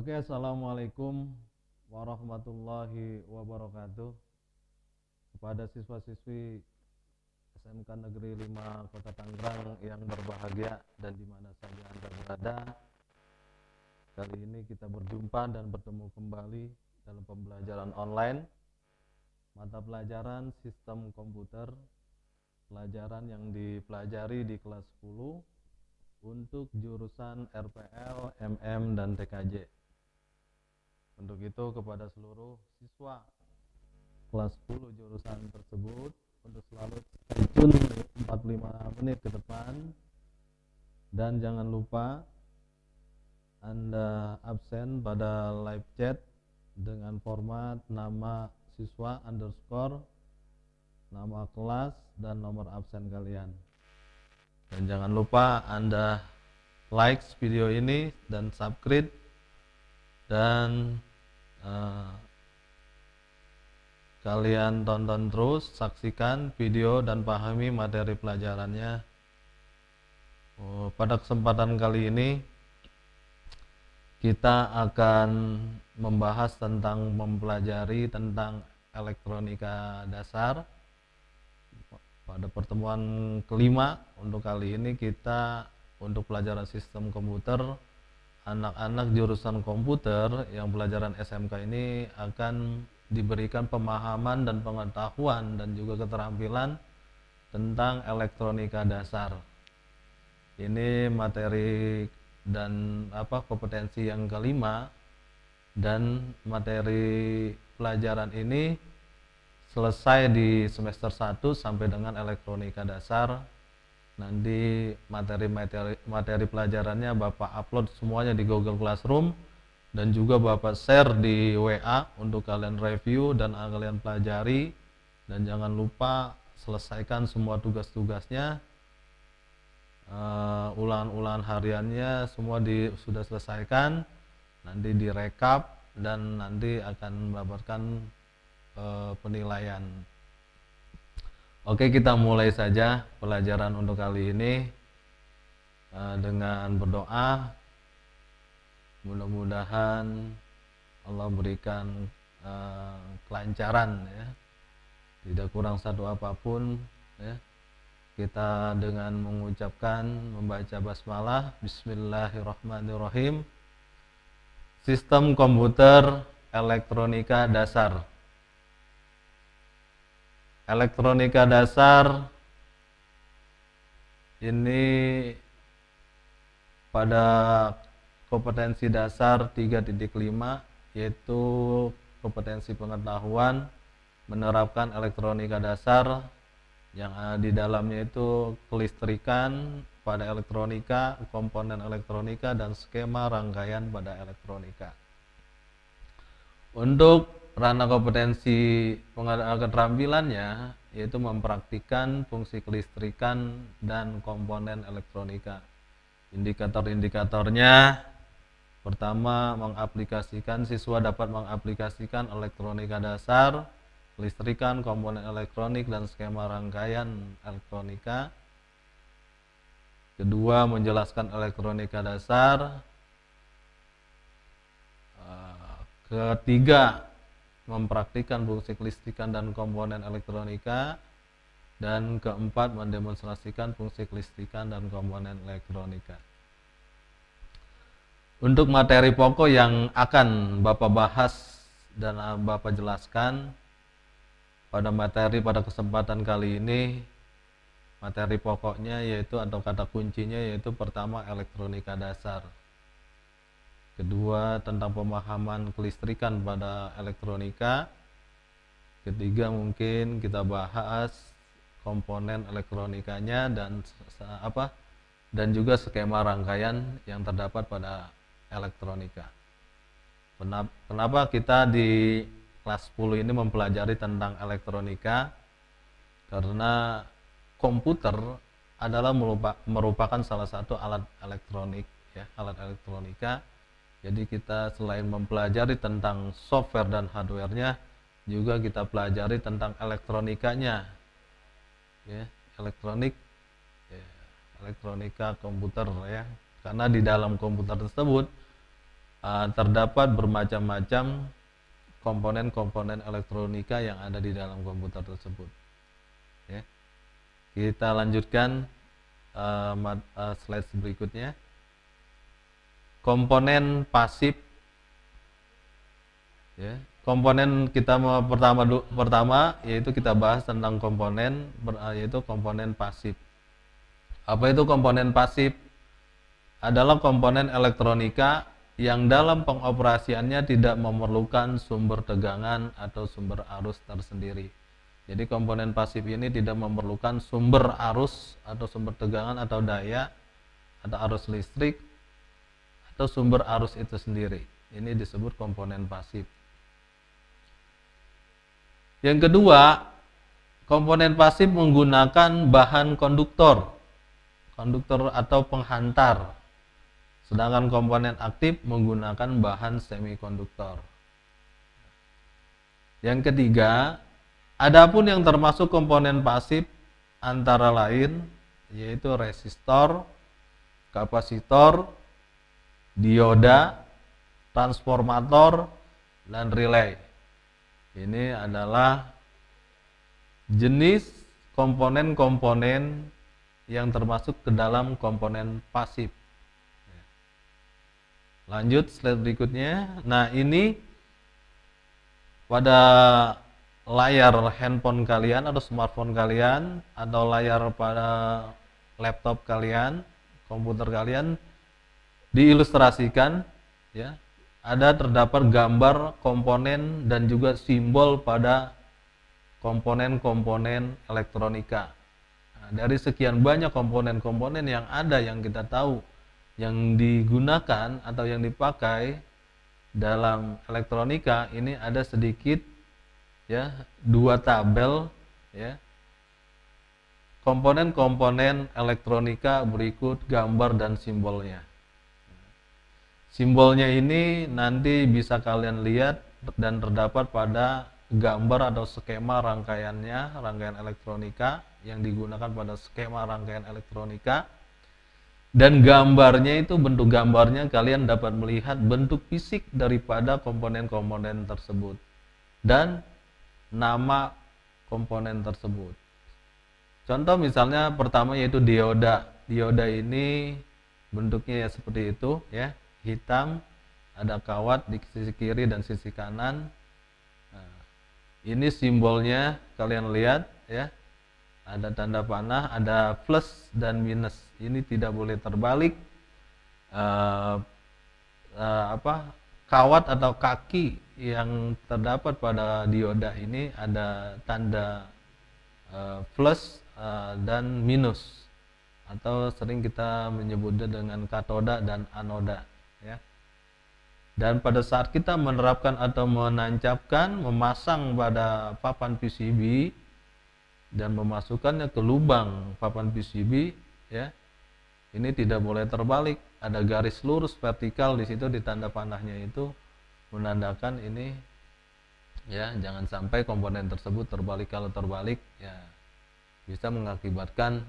Oke, assalamualaikum warahmatullahi wabarakatuh. Kepada siswa-siswi SMK Negeri 5 Kota Tangerang yang berbahagia dan di mana saja Anda berada, kali ini kita berjumpa dan bertemu kembali dalam pembelajaran online mata pelajaran sistem komputer, pelajaran yang dipelajari di kelas 10 untuk jurusan RPL, MM, dan TKJ. Untuk itu kepada seluruh siswa kelas 10 jurusan tersebut untuk selalu stay tune 45 menit ke depan, dan jangan lupa Anda absen pada live chat dengan format nama siswa underscore, nama kelas, dan nomor absen kalian. Dan jangan lupa Anda like video ini dan subscribe, dan kalian tonton terus, saksikan video dan pahami materi pelajarannya. Pada kesempatan kali ini kita akan membahas tentang mempelajari tentang elektronika dasar. Pada pertemuan kelima untuk kali ini kita untuk pelajaran sistem komputer, anak-anak jurusan komputer yang pelajaran SMK ini akan diberikan pemahaman dan pengetahuan dan juga keterampilan tentang elektronika dasar. Ini materi dan kompetensi yang kelima, dan materi pelajaran ini selesai di semester 1 sampai dengan elektronika dasar. Nanti materi pelajarannya Bapak upload semuanya di Google Classroom, dan juga Bapak share di WA untuk kalian review dan kalian pelajari. Dan jangan lupa selesaikan semua tugas-tugasnya, ulangan-ulangan hariannya semua sudah selesaikan, nanti direkap dan nanti akan mendapatkan penilaian. Oke, kita mulai saja pelajaran untuk kali ini dengan berdoa. Mudah-mudahan Allah berikan kelancaran, ya, tidak kurang satu apapun, ya. Kita dengan mengucapkan membaca basmalah, Bismillahirrahmanirrahim. Sistem komputer elektronika dasar. Elektronika dasar ini pada kompetensi dasar 3.5, yaitu kompetensi pengetahuan menerapkan elektronika dasar yang di dalamnya itu kelistrikan pada elektronika, komponen elektronika, dan skema rangkaian pada elektronika. Untuk ranah kompetensi keterampilannya yaitu mempraktikkan fungsi kelistrikan dan komponen elektronika. Indikator-indikatornya, pertama, siswa dapat mengaplikasikan elektronika dasar, kelistrikan, komponen elektronik, dan skema rangkaian elektronika. Kedua, menjelaskan elektronika dasar. Ketiga, mempraktikkan fungsi kelistrikan dan komponen elektronika. Dan keempat, mendemonstrasikan fungsi kelistrikan dan komponen elektronika. Untuk materi pokok yang akan Bapak bahas dan Bapak jelaskan pada kesempatan kali ini, materi pokoknya yaitu atau kata kuncinya yaitu pertama, elektronika dasar. Kedua, tentang pemahaman kelistrikan pada elektronika. Ketiga, mungkin kita bahas komponen elektronikanya dan juga skema rangkaian yang terdapat pada elektronika. Kenapa kita di kelas 10 ini mempelajari tentang elektronika? Karena komputer adalah merupakan salah satu alat elektronik, ya, alat elektronika. Jadi kita selain mempelajari tentang software dan hardware-nya, juga kita pelajari tentang elektronikanya, ya, elektronika komputer, ya. Karena di dalam komputer tersebut terdapat bermacam-macam komponen-komponen elektronika yang ada di dalam komputer tersebut. Ya. Kita lanjutkan slide berikutnya. Komponen pasif. Ya. Komponen kita pertama yaitu kita bahas tentang komponen yaitu komponen pasif. Apa itu komponen pasif? Adalah komponen elektronika yang dalam pengoperasiannya tidak memerlukan sumber tegangan atau sumber arus tersendiri. Jadi komponen pasif ini tidak memerlukan sumber arus atau sumber tegangan atau daya atau arus listrik atau sumber arus itu sendiri. Ini disebut komponen pasif. Yang kedua, komponen pasif menggunakan bahan konduktor atau penghantar. Sedangkan komponen aktif menggunakan bahan semikonduktor. Yang ketiga, adapun yang termasuk komponen pasif antara lain yaitu resistor, kapasitor, dioda, transformator, dan relay. Ini adalah jenis komponen-komponen yang termasuk ke dalam komponen pasif. Lanjut slide berikutnya. Nah, ini pada layar handphone kalian atau smartphone kalian atau layar pada laptop kalian, komputer kalian diilustrasikan ya. Ada terdapat gambar komponen dan juga simbol pada komponen-komponen elektronika. Nah, dari sekian banyak komponen-komponen yang ada yang kita tahu yang digunakan atau yang dipakai dalam elektronika, ini ada sedikit ya 2 tabel ya. Komponen-komponen elektronika berikut gambar dan simbolnya. Simbolnya ini nanti bisa kalian lihat dan terdapat pada gambar atau skema rangkaian elektronika yang digunakan pada skema rangkaian elektronika. Dan gambarnya itu, bentuk gambarnya kalian dapat melihat bentuk fisik daripada komponen-komponen tersebut dan nama komponen tersebut. Contoh misalnya pertama yaitu dioda. Dioda ini bentuknya ya seperti itu ya. Hitam, ada kawat di sisi kiri dan sisi kanan. Nah, ini simbolnya kalian lihat ya, ada tanda panah, ada plus dan minus. Ini tidak boleh terbalik. Kawat atau kaki yang terdapat pada dioda ini ada tanda plus dan minus, atau sering kita menyebutnya dengan katoda dan anoda. Ya. Dan pada saat kita menerapkan atau menancapkan, memasang pada papan PCB dan memasukkannya ke lubang papan PCB, ya, ini tidak boleh terbalik. Ada garis lurus vertikal di situ di tanda panahnya itu menandakan ini, ya, jangan sampai komponen tersebut terbalik. Kalau terbalik, ya, bisa mengakibatkan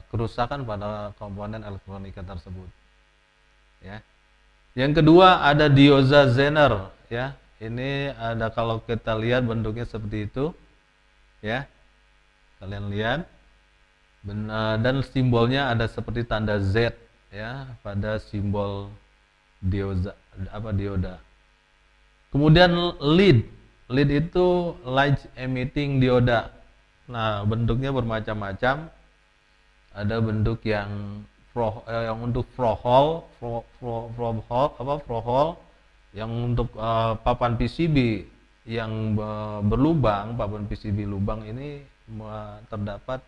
kerusakan pada komponen elektronika tersebut. Ya. Yang kedua ada dioda Zener, ya. Ini ada, kalau kita lihat bentuknya seperti itu, ya. Kalian lihat, dan simbolnya ada seperti tanda Z, ya, pada simbol dioda. Kemudian lead itu light emitting dioda. Nah, bentuknya bermacam-macam. Ada bentuk yang untuk Frohol, yang untuk papan PCB yang berlubang, papan PCB lubang ini terdapat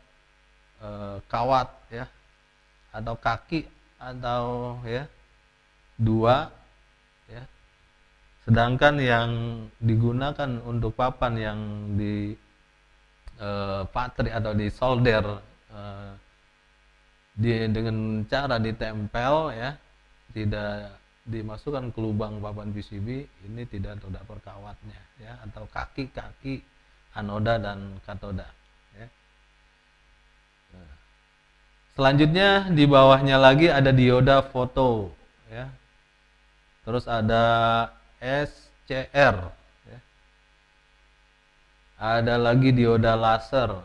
kawat, ya, atau kaki, atau ya 2, ya. Sedangkan yang digunakan untuk papan yang di patri atau di solder dengan cara ditempel, ya, tidak dimasukkan ke lubang papan PCB, ini tidak terdapat kawatnya, ya, atau kaki anoda dan katoda, ya. Nah, selanjutnya di bawahnya lagi ada dioda foto, ya. Terus ada SCR, ya. Ada lagi dioda laser,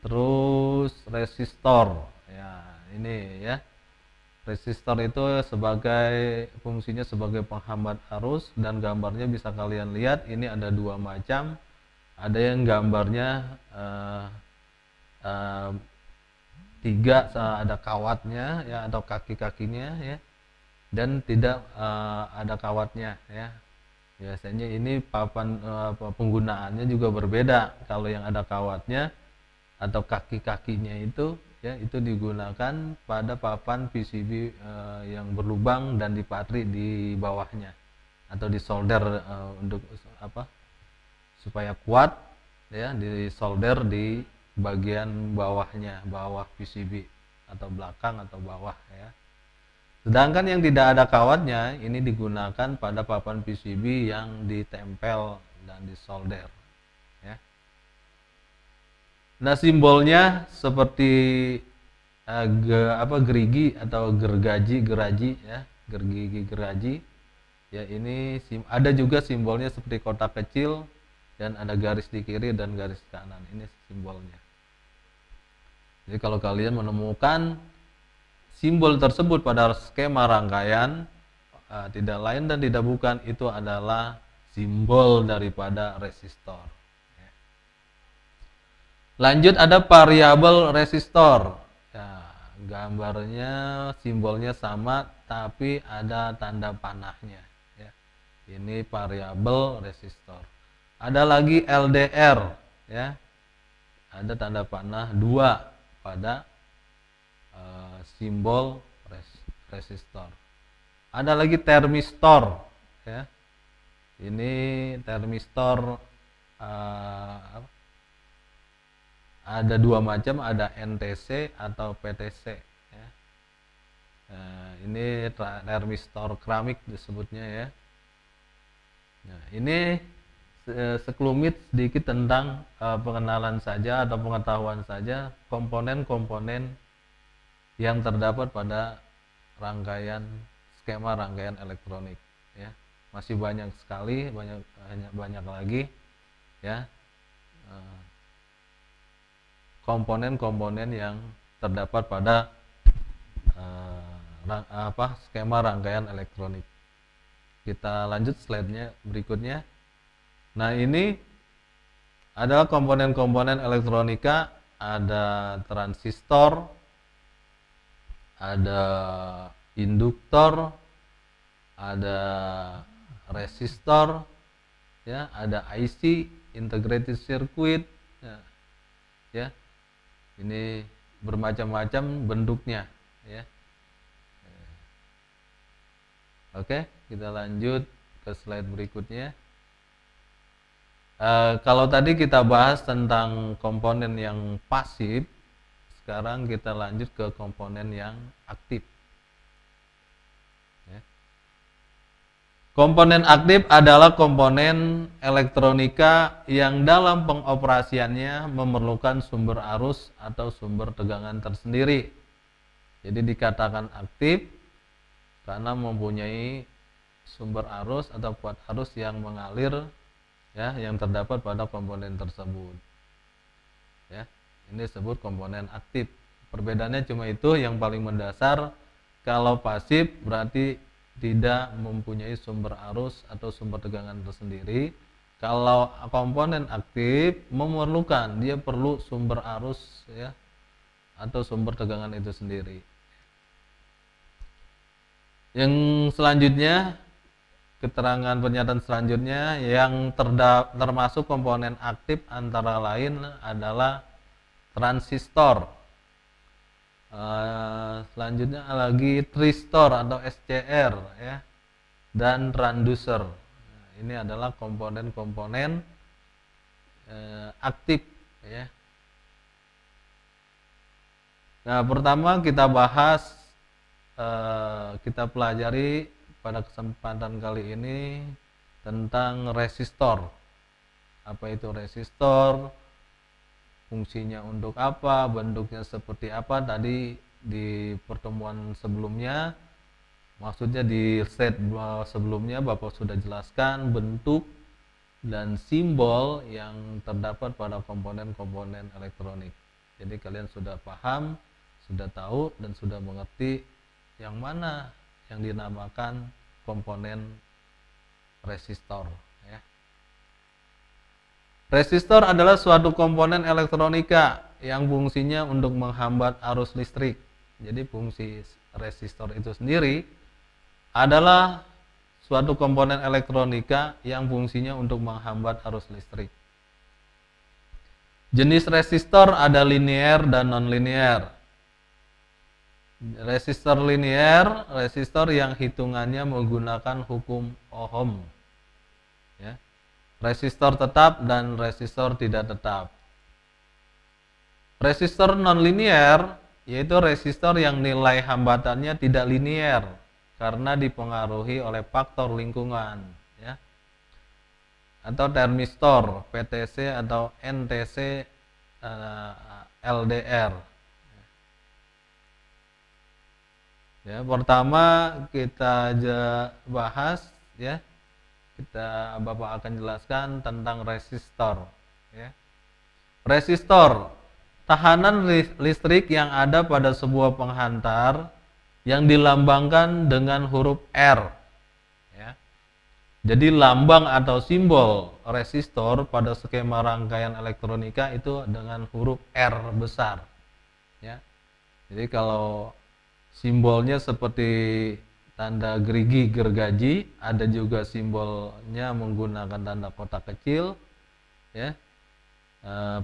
terus resistor. Ya, ini ya. Resistor itu sebagai fungsinya sebagai penghambat arus, dan gambarnya bisa kalian lihat ini ada dua macam. Ada yang gambarnya eh, tiga, ada kawatnya ya atau kaki-kakinya ya, dan tidak ada kawatnya ya. Biasanya ini penggunaannya juga berbeda. Kalau yang ada kawatnya atau kaki-kakinya itu ya, itu digunakan pada papan PCB yang berlubang dan dipatri di bawahnya atau disolder untuk apa, supaya kuat ya, disolder di bagian bawahnya, bawah PCB atau belakang atau bawah ya. Sedangkan yang tidak ada kawatnya ini digunakan pada papan PCB yang ditempel dan disolder ya. Nah, simbolnya seperti gerigi atau geraji ya, gergaji ya. Ini ada juga simbolnya seperti kotak kecil dan ada garis di kiri dan garis kanan. Ini simbolnya. Jadi kalau kalian menemukan simbol tersebut pada skema rangkaian, tidak lain dan tidak bukan itu adalah simbol daripada resistor. Lanjut, ada variabel resistor. Ya, gambarnya simbolnya sama tapi ada tanda panahnya ya. Ini variabel resistor. Ada lagi LDR ya. Ada tanda panah 2 pada simbol resistor. Ada lagi termistor ya. Ini termistor ada dua macam, ada NTC atau PTC ya. Ini termistor keramik disebutnya ya. Nah, ini sekelumit sedikit tentang pengenalan saja atau pengetahuan saja komponen-komponen yang terdapat pada rangkaian skema rangkaian elektronik ya. Masih banyak sekali, banyak lagi ya komponen-komponen yang terdapat pada skema rangkaian elektronik. Kita lanjut slide-nya berikutnya. Nah, ini adalah komponen-komponen elektronika. Ada transistor, ada induktor, ada resistor ya, ada IC integrated circuit ya. Ini bermacam-macam bentuknya ya. Oke, kita lanjut ke slide berikutnya. Kalau tadi kita bahas tentang komponen yang pasif, sekarang kita lanjut ke komponen yang aktif. Komponen aktif adalah komponen elektronika yang dalam pengoperasiannya memerlukan sumber arus atau sumber tegangan tersendiri. Jadi dikatakan aktif karena mempunyai sumber arus atau kuat arus yang mengalir ya, yang terdapat pada komponen tersebut. Ya, ini disebut komponen aktif. Perbedaannya cuma itu yang paling mendasar. Kalau pasif berarti tidak mempunyai sumber arus atau sumber tegangan tersendiri. Kalau komponen aktif memerlukan, dia perlu sumber arus ya atau sumber tegangan itu sendiri. Yang selanjutnya, keterangan pernyataan selanjutnya yang termasuk komponen aktif antara lain adalah transistor. Selanjutnya lagi tristor atau SCR ya, dan transducer. Ini adalah komponen-komponen aktif ya. Nah, pertama kita bahas, kita pelajari pada kesempatan kali ini tentang resistor. Apa itu resistor? Fungsinya untuk apa, bentuknya seperti apa. Tadi di pertemuan sebelumnya Maksudnya di slide sebelumnya Bapak sudah jelaskan bentuk dan simbol yang terdapat pada komponen-komponen elektronik. Jadi kalian sudah paham, sudah tahu, dan sudah mengerti yang mana yang dinamakan komponen resistor. Ya. Resistor adalah suatu komponen elektronika yang fungsinya untuk menghambat arus listrik. Jadi fungsi resistor itu sendiri adalah suatu komponen elektronika yang fungsinya untuk menghambat arus listrik. Jenis resistor ada linear dan non-linear. Resistor linear, resistor yang hitungannya menggunakan hukum Ohm. Ya. Resistor tetap dan resistor tidak tetap. Resistor non-linear yaitu resistor yang nilai hambatannya tidak linear karena dipengaruhi oleh faktor lingkungan, ya. Atau termistor PTC atau NTC LDR. Ya, pertama kita bahas, ya. Bapak akan jelaskan tentang resistor, ya. Resistor, tahanan listrik yang ada pada sebuah penghantar yang dilambangkan dengan huruf R. Ya. Jadi lambang atau simbol resistor pada skema rangkaian elektronika itu dengan huruf R besar. Ya. Jadi kalau simbolnya seperti tanda gerigi gergaji, ada juga simbolnya menggunakan tanda kotak kecil, ya,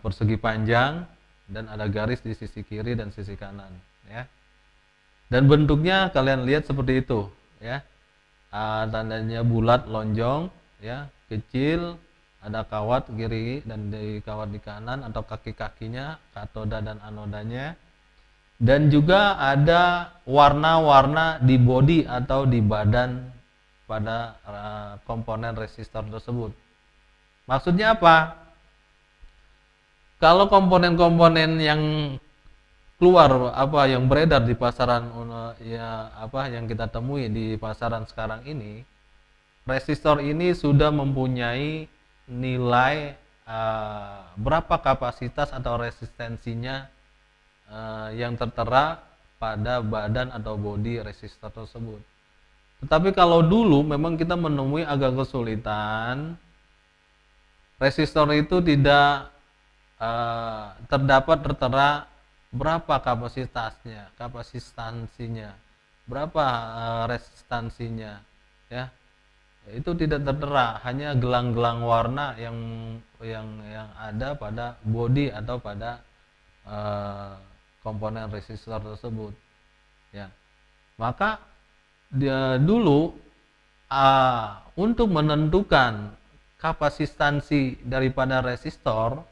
persegi panjang, dan ada garis di sisi kiri dan sisi kanan, ya. Dan bentuknya kalian lihat seperti itu, ya. Tandanya bulat lonjong, ya, kecil, ada kawat kiri dan di kawat di kanan atau kaki-kakinya, katoda dan anodanya. Dan juga ada warna-warna di bodi atau di badan pada komponen resistor tersebut. Maksudnya apa? Kalau komponen-komponen yang keluar yang beredar di pasaran, ya, yang kita temui di pasaran sekarang ini, resistor ini sudah mempunyai nilai berapa kapasitas atau resistensinya yang tertera pada badan atau bodi resistor tersebut. Tetapi kalau dulu memang kita menemui agak kesulitan, resistor itu tidak tertera berapa kapasitansinya, berapa resistansinya, ya. Itu tidak tertera, hanya gelang-gelang warna yang ada pada bodi atau pada komponen resistor tersebut, ya. Maka dulu untuk menentukan kapasitansi daripada resistor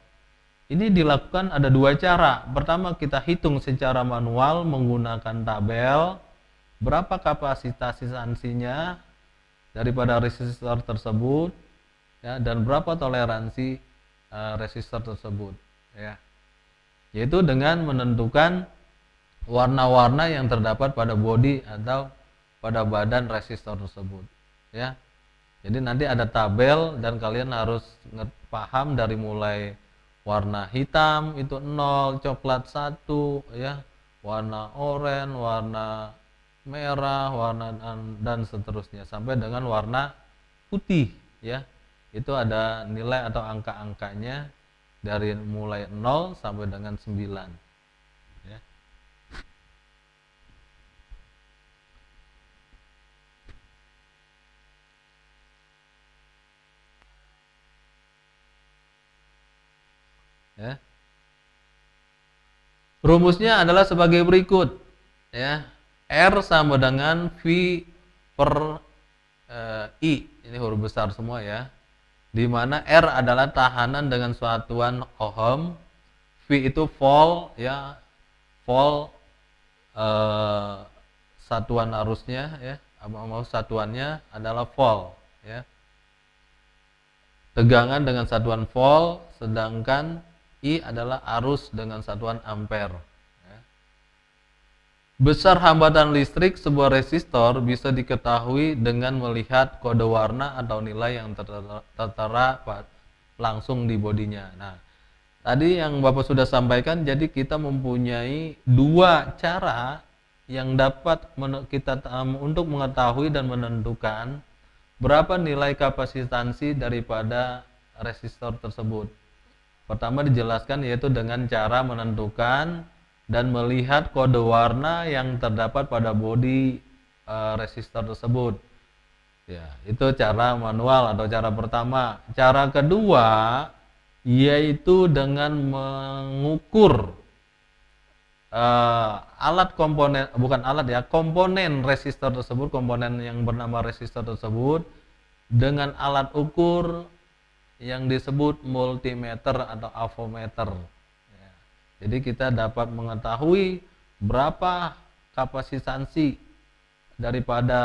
ini dilakukan ada dua cara. Pertama, kita hitung secara manual menggunakan tabel berapa kapasitansinya daripada resistor tersebut, ya, dan berapa toleransi resistor tersebut, ya. Yaitu dengan menentukan warna-warna yang terdapat pada bodi atau pada badan resistor tersebut, ya. Jadi nanti ada tabel dan kalian harus paham dari mulai warna hitam itu 0, coklat 1, ya, warna oranye, warna merah, warna dan seterusnya sampai dengan warna putih, ya. Itu ada nilai atau angka-angkanya dari mulai 0 sampai dengan 9, ya. Ya. Rumusnya adalah sebagai berikut, ya. R sama dengan V per I, ini huruf besar semua, ya. Di mana R adalah tahanan dengan satuan ohm, V itu volt, ya, volt satuan arusnya, ya, satuannya adalah volt, ya. Tegangan dengan satuan volt, sedangkan I adalah arus dengan satuan ampere, ya. Besar hambatan listrik sebuah resistor bisa diketahui dengan melihat kode warna atau nilai yang tertera langsung di bodinya. Nah, tadi yang Bapak sudah sampaikan, jadi kita mempunyai dua cara yang dapat kita untuk mengetahui dan menentukan berapa nilai kapasitansi daripada resistor tersebut. Pertama dijelaskan yaitu dengan cara menentukan dan melihat kode warna yang terdapat pada bodi resistor tersebut. Ya, itu cara manual atau cara pertama. Cara kedua yaitu dengan mengukur alat komponen, bukan alat ya, komponen resistor tersebut, komponen yang bernama resistor tersebut dengan alat ukur yang disebut multimeter atau avometer. Ya. Jadi kita dapat mengetahui berapa kapasitansi daripada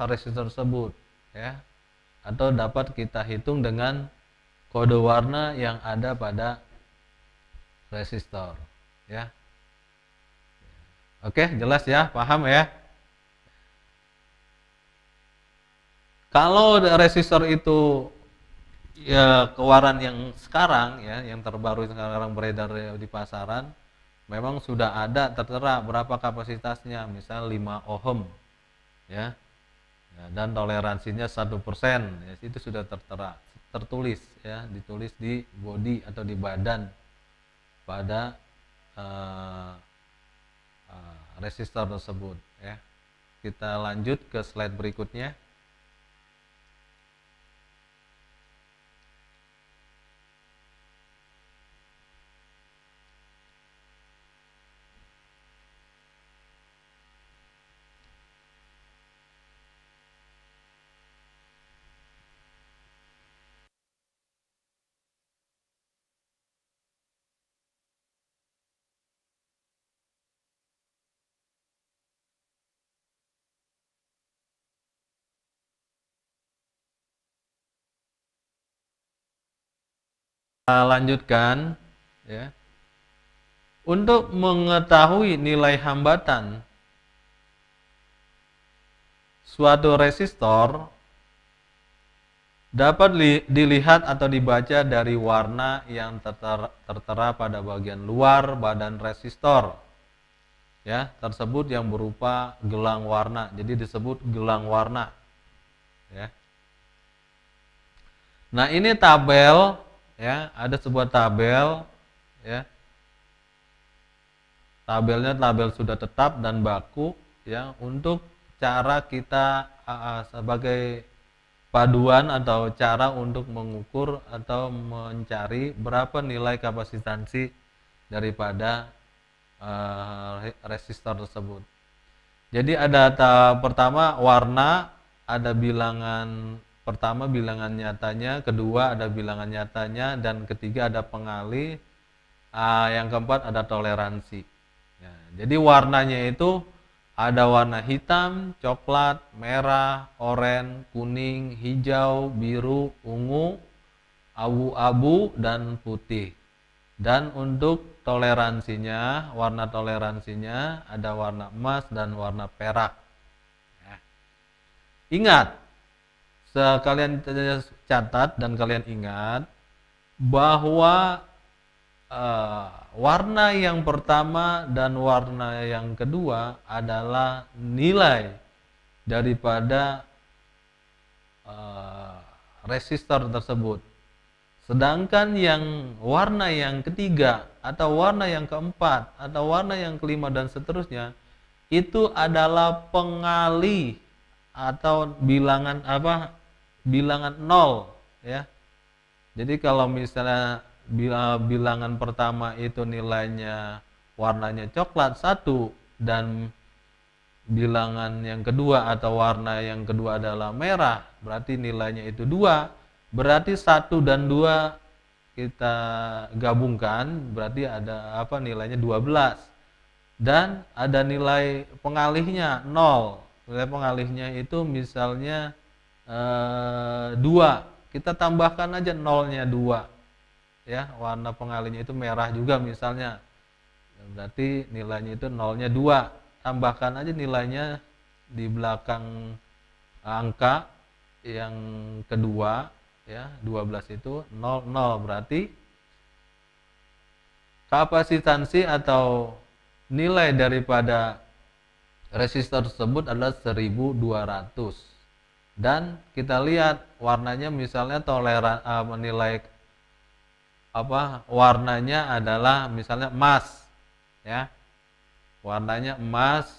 resistor tersebut, ya. Atau dapat kita hitung dengan kode warna yang ada pada resistor, ya. Oke, jelas ya, paham ya? Kalau resistor itu ya keluaran yang sekarang ya, yang terbaru sekarang beredar di pasaran, memang sudah ada tertera berapa kapasitasnya, misal 5 ohm ya. Ya, dan toleransinya 1%, ya, itu sudah tertulis ya, ditulis di bodi atau di badan pada resistor tersebut ya. Kita lanjut ke slide berikutnya. Kita lanjutkan ya. Untuk mengetahui nilai hambatan suatu resistor dapat dilihat atau dibaca dari warna yang tertera pada bagian luar badan resistor ya, tersebut yang berupa gelang warna. Jadi disebut gelang warna ya. Nah, ini tabel ya, ada sebuah tabel ya. Tabelnya tabel sudah tetap dan baku ya, untuk cara kita sebagai paduan atau cara untuk mengukur atau mencari berapa nilai kapasitansi daripada resistor tersebut. Jadi ada pertama warna, ada bilangan pertama bilangan nyatanya, kedua ada bilangan nyatanya, dan ketiga ada pengalih, yang keempat ada toleransi. Ya, jadi warnanya itu ada warna hitam, coklat, merah, oranye, kuning, hijau, biru, ungu, abu-abu, dan putih. Dan untuk toleransinya, warna toleransinya ada warna emas dan warna perak. Ya. Ingat, sekalian catat dan kalian ingat bahwa warna yang pertama dan warna yang kedua adalah nilai daripada resistor tersebut. Sedangkan yang warna yang ketiga atau warna yang keempat atau warna yang kelima dan seterusnya itu adalah pengalih atau bilangan bilangan nol ya. Jadi kalau misalnya bilangan pertama itu nilainya warnanya coklat 1 dan bilangan yang kedua atau warna yang kedua adalah merah, berarti nilainya itu 2. Berarti 1 dan 2 kita gabungkan berarti ada nilainya 12. Dan ada nilai pengalihnya 0. Nilai pengalihnya itu misalnya 2. Kita tambahkan aja nolnya 2. Ya, warna pengalihnya itu merah juga misalnya. berarti nilainya itu nolnya 2. Tambahkan aja nilainya di belakang angka yang kedua ya, 12 itu 0, 0, berarti kapasitansi atau nilai daripada resistor tersebut adalah 1200. Dan kita lihat warnanya, misalnya nilai warnanya adalah misalnya emas ya. Warnanya emas,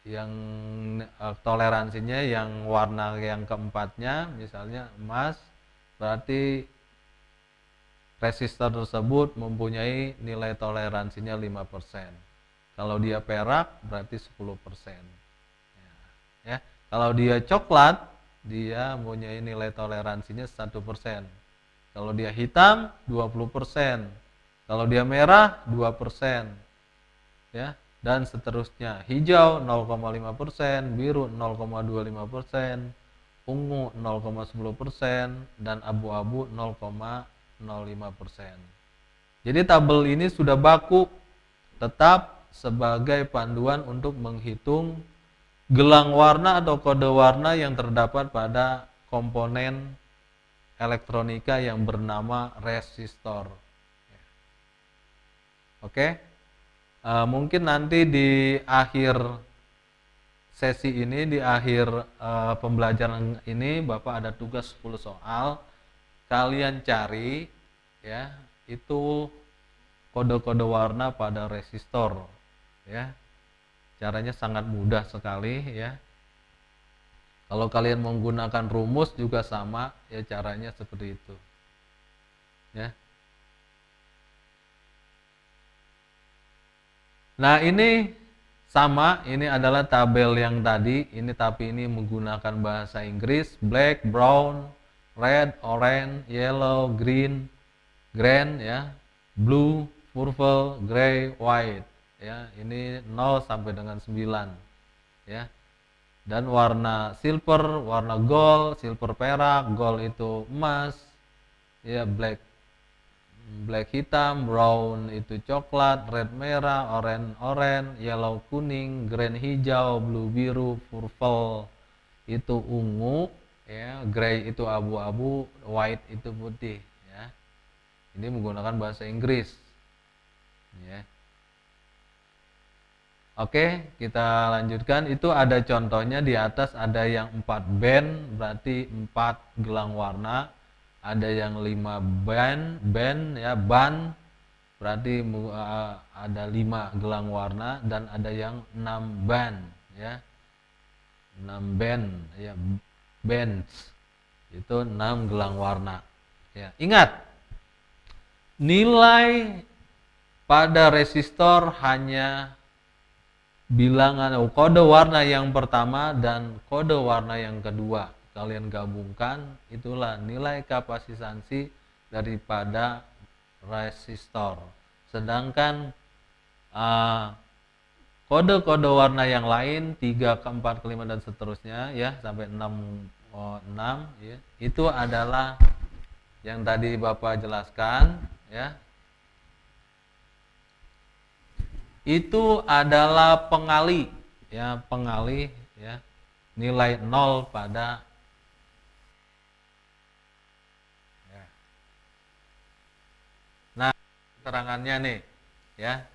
yang toleransinya yang warna yang keempatnya misalnya emas, berarti resistor tersebut mempunyai nilai toleransinya 5%. Kalau dia perak berarti 10%. Ya. Kalau dia coklat, dia mempunyai nilai toleransinya 1%. Kalau dia hitam 20%. Kalau dia merah 2%. Ya, dan seterusnya. Hijau 0,5%, biru 0,25%, ungu 0,10%, dan abu-abu 0,05%. Jadi tabel ini sudah baku, tetap sebagai panduan untuk menghitung gelang warna atau kode warna yang terdapat pada komponen elektronika yang bernama resistor. Oke, mungkin nanti di akhir sesi ini, di akhir pembelajaran ini, Bapak ada tugas 10 soal. Kalian cari ya, itu kode-kode warna pada resistor ya. Caranya sangat mudah sekali ya. Kalau kalian menggunakan rumus juga sama ya, caranya seperti itu. Ya. Nah, ini sama, ini adalah tabel yang tadi, ini tapi ini menggunakan bahasa Inggris, black, brown, red, orange, yellow, green ya, blue, purple, gray, white. Ya, ini 0 sampai dengan 9 ya. Dan warna silver, warna gold, silver perak, gold itu emas ya, black hitam, brown itu coklat, red merah, orange, yellow kuning, green hijau, blue biru, purple itu ungu ya, gray itu abu-abu, white itu putih ya. Ini menggunakan bahasa Inggris ya. Oke, kita lanjutkan. Itu ada contohnya di atas, ada yang 4 band, berarti 4 gelang warna. Ada yang 5 band ya, ban, berarti ada 5 gelang warna, dan ada yang 6 band ya. 6 band ya, bands. Itu 6 gelang warna. Ya, ingat, nilai pada resistor hanya bilangan kode warna yang pertama dan kode warna yang kedua. Kalian gabungkan, itulah nilai kapasitansi daripada resistor. Sedangkan kode-kode warna yang lain 3, 4, 5 dan seterusnya ya, sampai 6 ya, itu adalah yang tadi Bapak jelaskan ya. Itu adalah pengali ya, pengali ya, nilai 0 pada ya. Nah, keterangannya nih ya.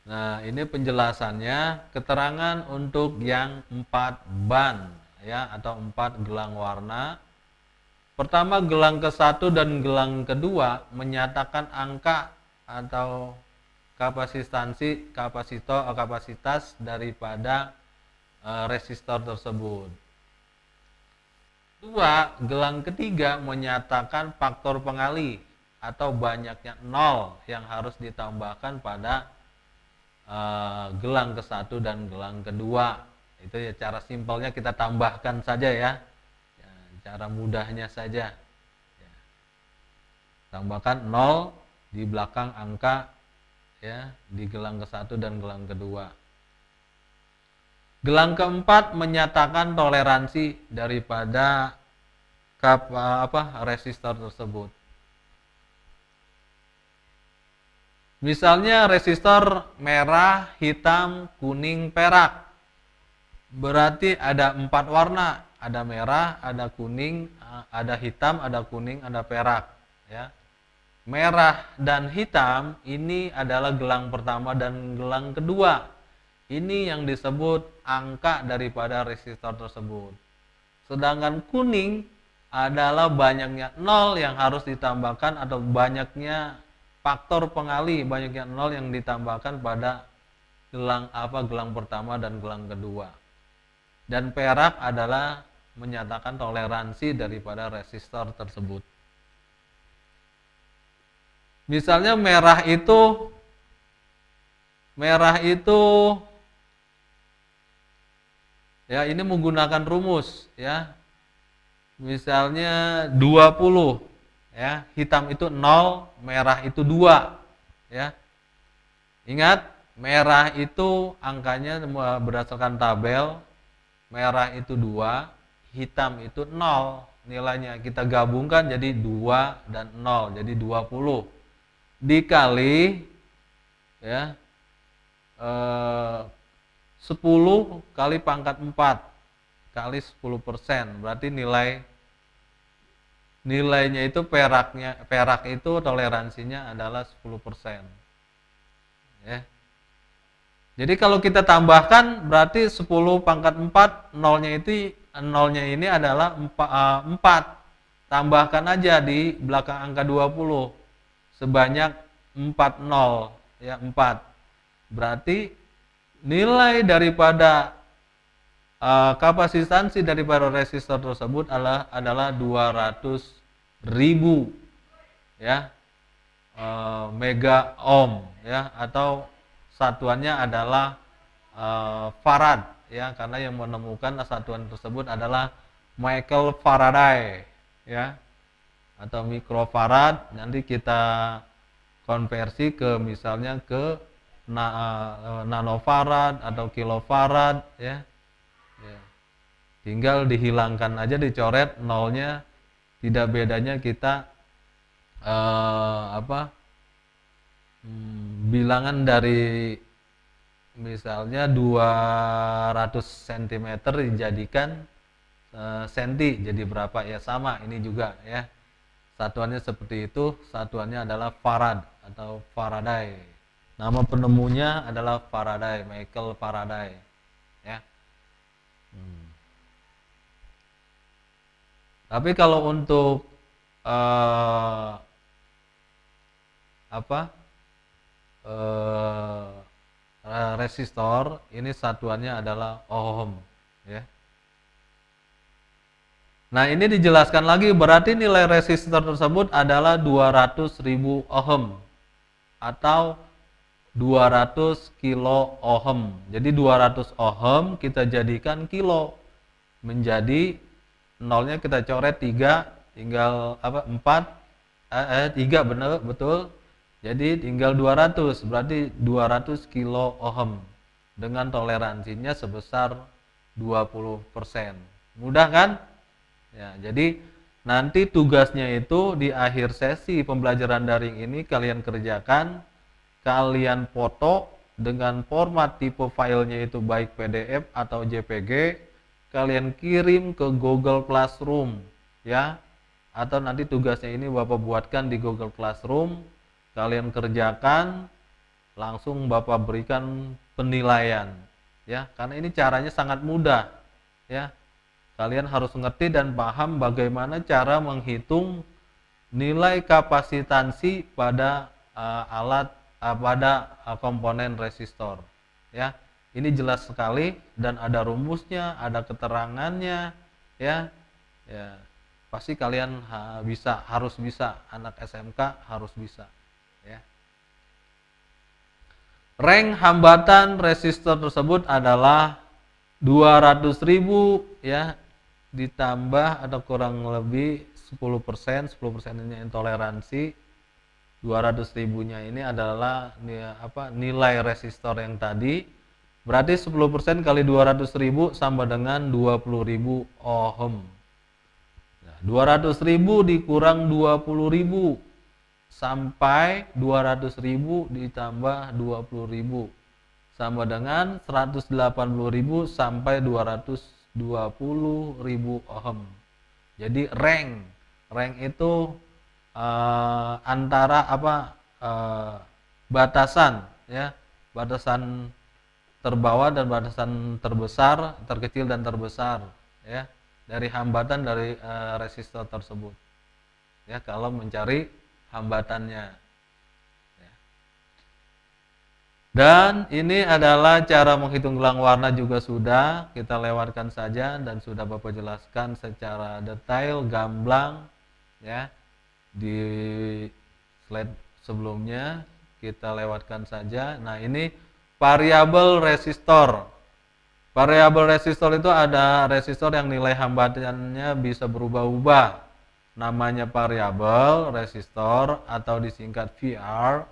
Nah, ini penjelasannya, keterangan untuk yang 4 ban ya, atau 4 gelang warna. Pertama, gelang ke-1 dan gelang kedua menyatakan angka atau kapasitas daripada resistor tersebut. Dua, gelang ketiga menyatakan faktor pengali atau banyaknya 0 yang harus ditambahkan pada gelang ke-1 dan gelang kedua. Itu ya, cara simpelnya kita tambahkan saja ya, cara mudahnya saja ya. Tambahkan 0 di belakang angka ya, di gelang ke-1 dan gelang kedua. Gelang keempat menyatakan toleransi daripada resistor tersebut. Misalnya resistor merah, hitam, kuning, perak. Berarti ada 4 warna, ada merah, ada kuning, ada hitam, ada kuning, ada perak, ya. Merah dan hitam ini adalah gelang pertama dan gelang kedua. Ini yang disebut angka daripada resistor tersebut. Sedangkan kuning adalah banyaknya nol yang harus ditambahkan atau banyaknya faktor pengalih, banyaknya nol yang ditambahkan pada gelang pertama dan gelang kedua. Dan perak adalah menyatakan toleransi daripada resistor tersebut. Misalnya merah itu ya, ini menggunakan rumus ya. Misalnya 20 ya, hitam itu 0, merah itu 2 ya. Ingat, merah itu angkanya berdasarkan tabel, merah itu 2, hitam itu 0 nilainya. Kita gabungkan jadi 2 dan 0, jadi 20. Dikali ya 10 kali pangkat 4 kali 10%, berarti nilainya itu perak itu toleransinya adalah 10%. Ya. Jadi kalau kita tambahkan berarti 10 pangkat 4, nolnya ini adalah 4. Tambahkan aja di belakang angka 20 sebanyak 4 nol ya, 4. Berarti nilai daripada kapasitansi daripada resistor tersebut adalah 200.000 ya mega ohm ya, atau satuannya adalah farad ya, karena yang menemukan satuan tersebut adalah Michael Faraday ya, atau mikrofarad. Nanti kita konversi ke misalnya ke nanofarad atau kilofarad ya. Tinggal dihilangkan aja, dicoret nolnya, tidak bedanya kita bilangan dari misalnya 200 cm dijadikan senti, jadi berapa ya, sama ini juga ya. Satuannya seperti itu, satuannya adalah farad atau Faraday. Nama penemunya adalah Faraday, Michael Faraday ya. Tapi kalau untuk resistor ini satuannya adalah ohm ya. Nah, ini dijelaskan lagi, berarti nilai resistor tersebut adalah 200.000 ohm atau 200 kilo ohm. Jadi 200 ohm kita jadikan kilo, menjadi nolnya kita coret 3, tinggal 4, 3 benar betul. Jadi tinggal 200, berarti 200 kilo ohm dengan toleransinya sebesar 20%. Mudah kan? Ya, jadi nanti tugasnya itu di akhir sesi pembelajaran daring ini kalian kerjakan, kalian foto dengan format tipe filenya itu baik PDF atau JPG, kalian kirim ke Google Classroom ya, atau nanti tugasnya ini Bapak buatkan di Google Classroom, kalian kerjakan, langsung Bapak berikan penilaian ya, karena ini caranya sangat mudah ya. Kalian harus ngerti dan paham bagaimana cara menghitung nilai kapasitansi pada komponen resistor ya. Ini jelas sekali dan ada rumusnya, ada keterangannya ya. Ya, pasti kalian harus bisa, anak SMK harus bisa ya. Rank hambatan resistor tersebut adalah 200.000 ya, ditambah atau kurang lebih 10%, 10% ini intoleransi, 200.000-nya ini adalah nilai resistor yang tadi, Berarti 10% kali 200.000 sama dengan 20.000 ohm. Nah, 200.000 dikurang 20.000 sampai 200.000 ditambah 20.000 sama dengan 180.000 sampai 220.000 ohm. Jadi rank itu antara batasan, ya, batasan terbawah dan batasan terbesar, terkecil dan terbesar, ya, dari hambatan dari resistor tersebut, ya, kalau mencari hambatannya. Dan ini adalah cara menghitung gelang warna juga sudah kita lewatkan saja dan sudah Bapak jelaskan secara detail, gamblang, ya, di slide sebelumnya kita lewatkan saja. Nah, ini variabel resistor. Variabel resistor itu ada resistor yang nilai hambatannya bisa berubah-ubah. Namanya variabel resistor atau disingkat VR.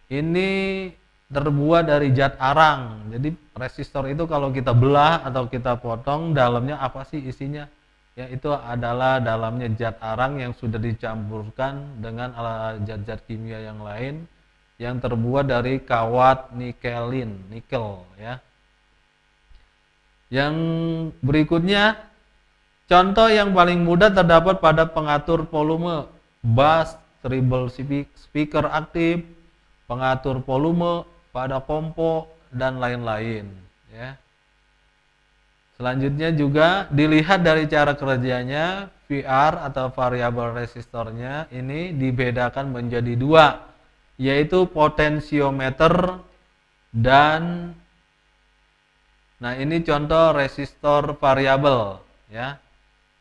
Ini terbuat dari zat arang. Jadi resistor itu kalau kita belah atau kita potong, dalamnya apa sih isinya? Ya, itu adalah dalamnya zat arang yang sudah dicampurkan dengan zat-zat kimia yang lain yang terbuat dari kawat nikel, ya. Yang berikutnya, contoh yang paling mudah terdapat pada pengatur volume, bass, treble speaker aktif, pengatur volume pada kompo dan lain-lain, ya. Selanjutnya juga dilihat dari cara kerjanya, VR atau variabel resistornya ini dibedakan menjadi dua, yaitu potensiometer dan, nah, ini contoh resistor variabel, ya,